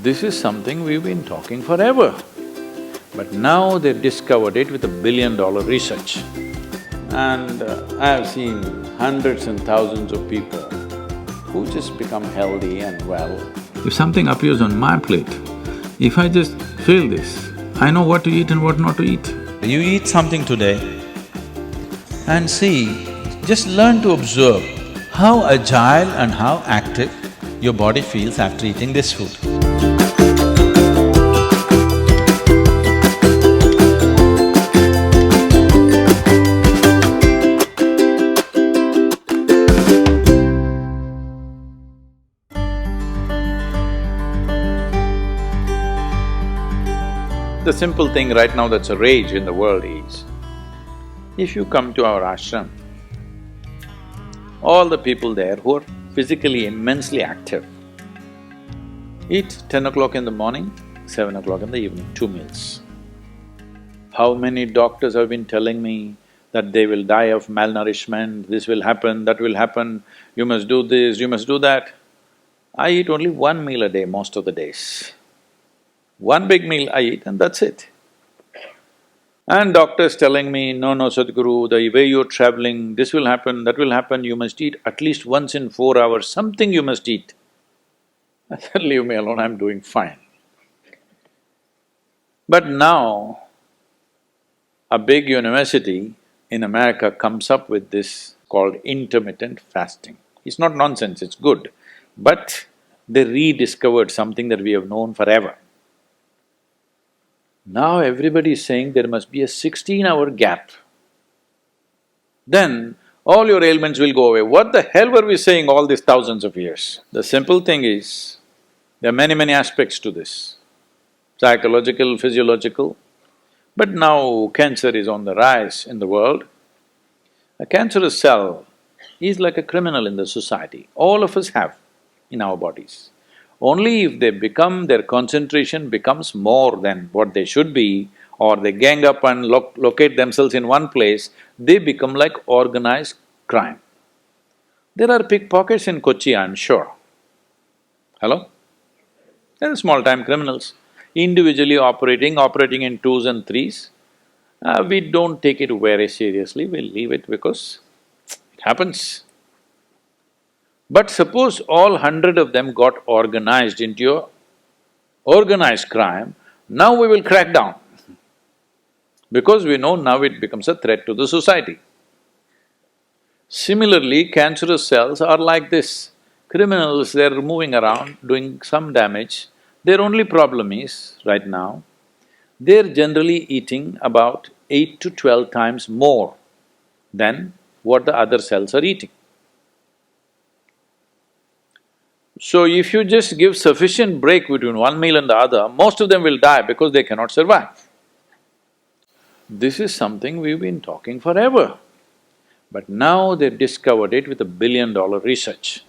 This is something we've been talking forever. But now they've discovered it with $1 billion research. And I've seen hundreds and thousands of people who just become healthy and well. If something appears on my plate, if I just feel this, I know what to eat and what not to eat. You eat something today and see, just learn to observe how agile and how active your body feels after eating this food. The simple thing right now that's a rage in the world is, if you come to our ashram, all the people there who are physically immensely active eat 10 o'clock in the morning, 7 o'clock in the evening, 2 meals. How many doctors have been telling me that they will die of malnourishment, this will happen, that will happen, you must do this, you must do that. I eat only 1 meal a day most of the days. One big meal I eat and that's it. And doctors telling me, no, Sadhguru, the way you're traveling, this will happen, that will happen, you must eat at least once in 4 hours, something you must eat. I said, leave me alone, I'm doing fine. But now, a big university in America comes up with this called intermittent fasting. It's not nonsense, it's good, but they rediscovered something that we have known forever. Now everybody is saying there must be a 16-hour gap. Then all your ailments will go away. What the hell were we saying all these thousands of years? The simple thing is, there are many aspects to this, psychological, physiological. But now cancer is on the rise in the world. A cancerous cell is like a criminal in the society. All of us have in our bodies. Only if they become… their concentration becomes more than what they should be, or they gang up and locate themselves in one place, they become like organized crime. There are pickpockets in Kochi, I'm sure. Hello? There are small-time criminals, individually operating in twos and threes. We don't take it very seriously, we leave it because it happens. But suppose all 100 of them got organized into a organized crime, now we will crack down. Because we know now it becomes a threat to the society. Similarly, cancerous cells are like this. Criminals, they're moving around, doing some damage. Their only problem is, right now, they're generally eating about 8 to 12 times more than what the other cells are eating. So if you just give sufficient break between one meal and the other, most of them will die because they cannot survive. This is something we've been talking forever. But now they've discovered it with $1 billion research.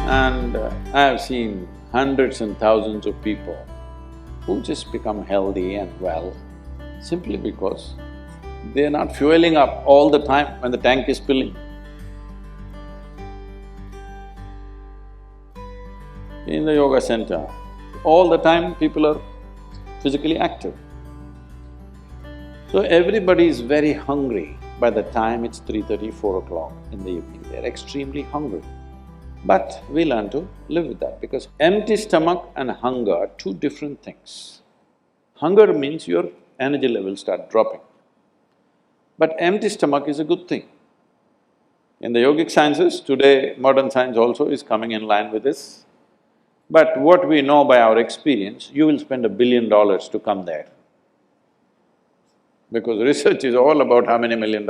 And I've seen hundreds and thousands of people who just become healthy and well simply because they're not fueling up all the time when the tank is filling. In the yoga center, all the time people are physically active. So everybody is very hungry by the time it's 3:30, 4 o'clock in the evening, they're extremely hungry. But we learn to live with that because empty stomach and hunger are two different things. Hunger means your energy levels start dropping. But empty stomach is a good thing. In the yogic sciences, today modern science also is coming in line with this. But what we know by our experience, you will spend $1 billion to come there. Because research is all about how many $1 million,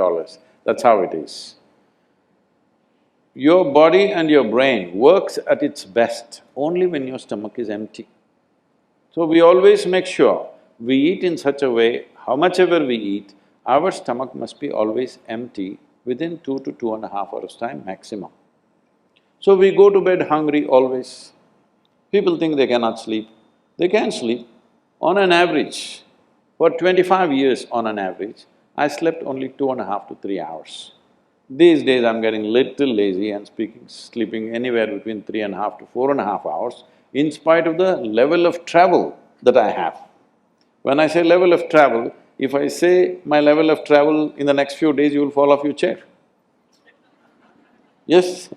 that's how it is. Your body and your brain works at its best only when your stomach is empty. So we always make sure we eat in such a way, how much ever we eat, our stomach must be always empty within 2 to 2.5 hours' time maximum. So we go to bed hungry always. People think they cannot sleep. They can sleep. On an average, for 25 years on an average, I slept only 2.5 to 3 hours. These days I'm getting little lazy and sleeping anywhere between 3.5 to 4.5 hours in spite of the level of travel that I have. When I say level of travel, if I say my level of travel in the next few days, you will fall off your chair. Yes?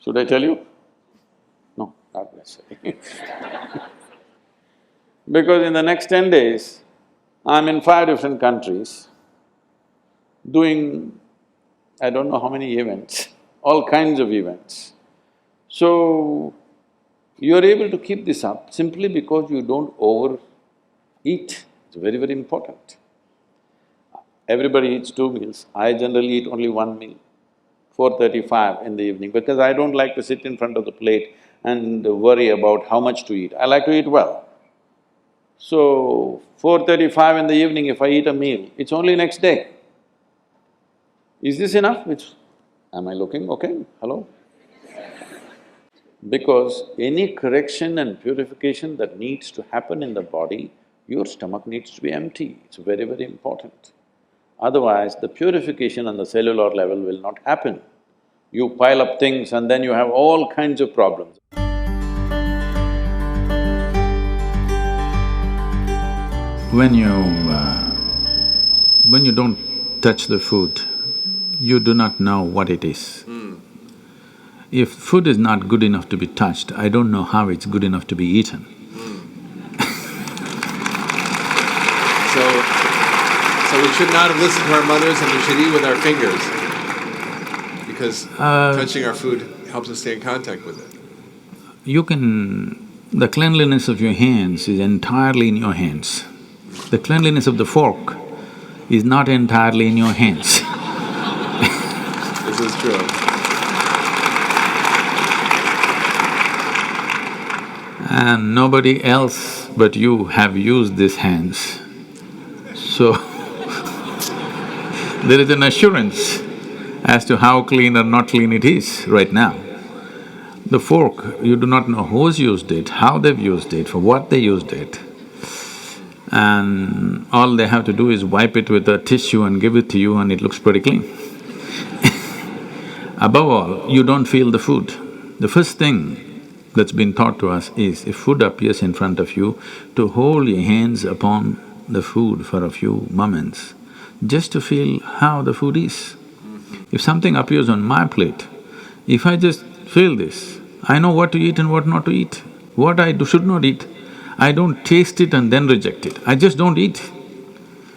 Should I tell you? No, not necessarily. Because in the next 10 days, I'm in 5 different countries doing I don't know how many events, all kinds of events. So, you're able to keep this up simply because you don't overeat. It's very, very important. Everybody eats 2 meals. I generally eat only 1 meal, 4:35 in the evening, because I don't like to sit in front of the plate and worry about how much to eat. I like to eat well. So, 4:35 in the evening, if I eat a meal, it's only next day. Is this enough? Am I looking okay? Hello? Because any correction and purification that needs to happen in the body, your stomach needs to be empty. It's very, very important. Otherwise, the purification on the cellular level will not happen. You pile up things and then you have all kinds of problems. When you don't touch the food, you do not know what it is. If food is not good enough to be touched, I don't know how it's good enough to be eaten. So we should not have listened to our mothers and we should eat with our fingers because touching our food helps us stay in contact with it. The cleanliness of your hands is entirely in your hands. The cleanliness of the fork is not entirely in your hands. This is true. And nobody else but you have used these hands. So, there is an assurance as to how clean or not clean it is right now. The fork, you do not know who's used it, how they've used it, for what they used it. And all they have to do is wipe it with a tissue and give it to you and it looks pretty clean. Above all, you don't feel the food. The first thing that's been taught to us is, if food appears in front of you, to hold your hands upon the food for a few moments, just to feel how the food is. If something appears on my plate, if I just feel this, I know what to eat and what not to eat. What I should not eat, I don't taste it and then reject it, I just don't eat.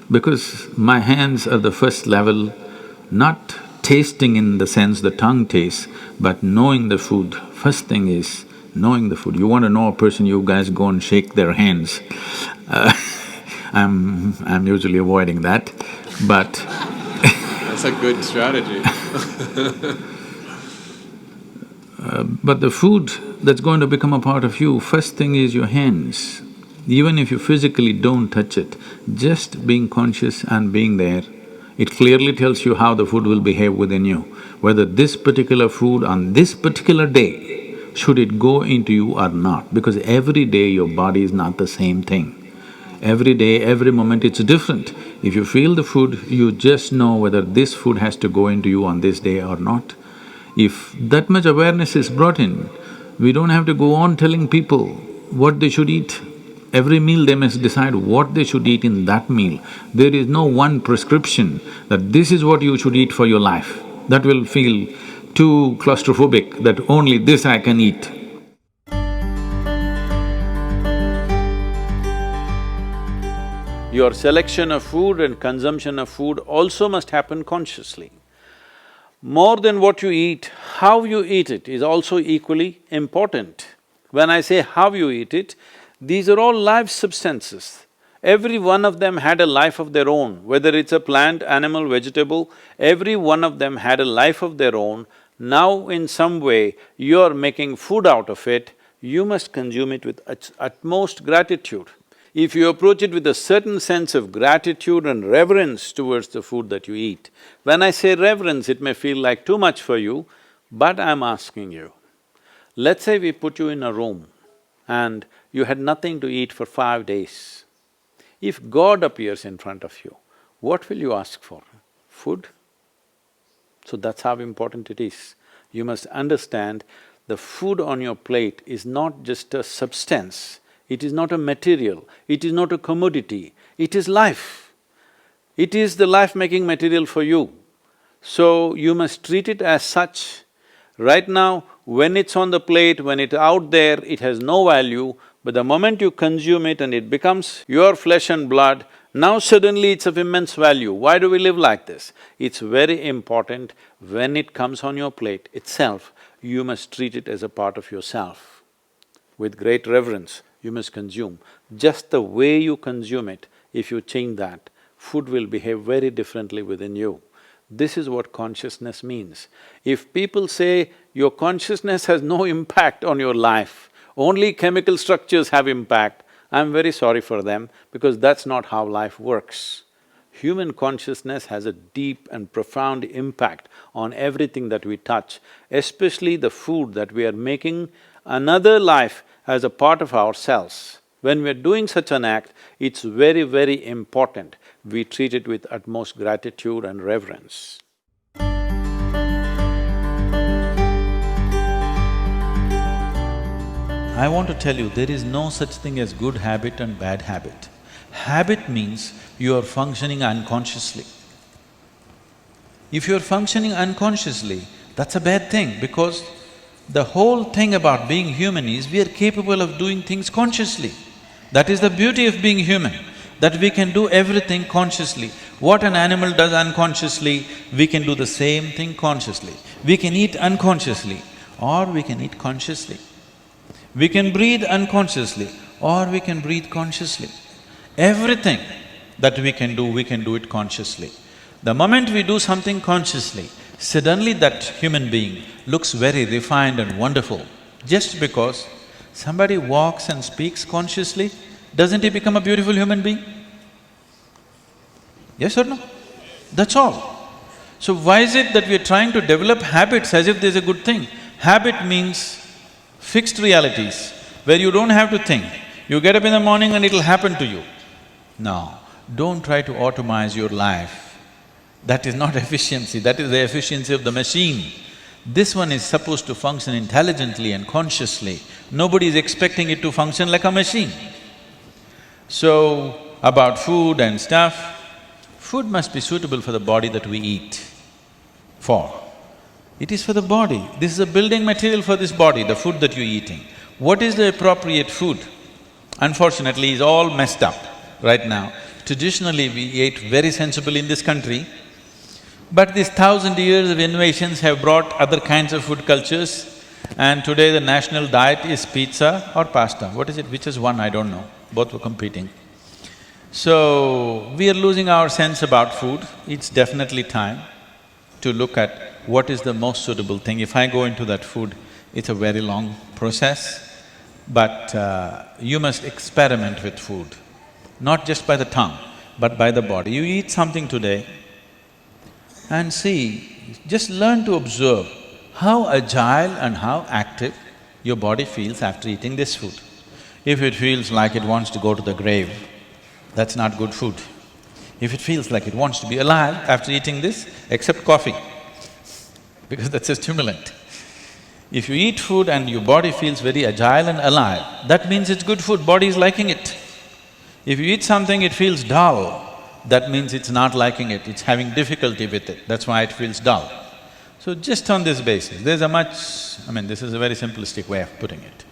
Because my hands are the first level, not tasting in the sense the tongue tastes, but knowing the food. First thing is knowing the food. You want to know a person, you guys go and shake their hands. I'm usually avoiding that, but That's a good strategy. But the food that's going to become a part of you, first thing is your hands. Even if you physically don't touch it, just being conscious and being there, it clearly tells you how the food will behave within you. Whether this particular food on this particular day, should it go into you or not, because every day your body is not the same thing. Every day, every moment it's different. If you feel the food, you just know whether this food has to go into you on this day or not. If that much awareness is brought in, we don't have to go on telling people what they should eat. Every meal they must decide what they should eat in that meal. There is no one prescription that this is what you should eat for your life. That will feel too claustrophobic, that only this I can eat. Your selection of food and consumption of food also must happen consciously. More than what you eat, how you eat it is also equally important. When I say how you eat it, these are all live substances. Every one of them had a life of their own, whether it's a plant, animal, vegetable, every one of them had a life of their own. Now in some way, you're making food out of it, you must consume it with utmost gratitude. If you approach it with a certain sense of gratitude and reverence towards the food that you eat, when I say reverence, it may feel like too much for you, but I'm asking you, let's say we put you in a room and you had nothing to eat for 5 days. If God appears in front of you, what will you ask for? Food? So that's how important it is. You must understand the food on your plate is not just a substance, it is not a material, it is not a commodity, it is life. It is the life-making material for you. So you must treat it as such. Right now, when it's on the plate, when it's out there, it has no value, but the moment you consume it and it becomes your flesh and blood, now suddenly it's of immense value. Why do we live like this? It's very important, when it comes on your plate itself, you must treat it as a part of yourself. With great reverence, you must consume. Just the way you consume it, if you change that, food will behave very differently within you. This is what consciousness means. If people say your consciousness has no impact on your life, only chemical structures have impact, I'm very sorry for them because that's not how life works. Human consciousness has a deep and profound impact on everything that we touch, especially the food that we are making another life as a part of ourselves. When we're doing such an act, it's very, very important we treat it with utmost gratitude and reverence. I want to tell you, there is no such thing as good habit and bad habit. Habit means you are functioning unconsciously. If you are functioning unconsciously, that's a bad thing because the whole thing about being human is we are capable of doing things consciously. That is the beauty of being human, that we can do everything consciously. What an animal does unconsciously, we can do the same thing consciously. We can eat unconsciously or we can eat consciously. We can breathe unconsciously or we can breathe consciously. Everything that we can do it consciously. The moment we do something consciously, suddenly that human being looks very refined and wonderful. Just because somebody walks and speaks consciously, doesn't he become a beautiful human being? Yes or no? That's all. So why is it that we are trying to develop habits as if there's a good thing? Habit means fixed realities, where you don't have to think. You get up in the morning and it'll happen to you. No, don't try to automize your life. That is not efficiency, that is the efficiency of the machine. This one is supposed to function intelligently and consciously. Nobody is expecting it to function like a machine. So, about food and stuff, food must be suitable for the body that we eat for. It is for the body. This is a building material for this body, the food that you're eating. What is the appropriate food? Unfortunately, it's all messed up right now. Traditionally, we ate very sensibly in this country, but these 1,000 years of innovations have brought other kinds of food cultures, and today the national diet is pizza or pasta. What is it? Which is one? I don't know. Both were competing. So, we are losing our sense about food. It's definitely time to look at what is the most suitable thing. If I go into that food, it's a very long process, but you must experiment with food, not just by the tongue, but by the body. You eat something today and see, just learn to observe how agile and how active your body feels after eating this food. If it feels like it wants to go to the grave, that's not good food. If it feels like it wants to be alive after eating this, except coffee, because that's a stimulant. If you eat food and your body feels very agile and alive, that means it's good food, body is liking it. If you eat something, it feels dull, that means it's not liking it, it's having difficulty with it, that's why it feels dull. So just on this basis, there's a much… this is a very simplistic way of putting it.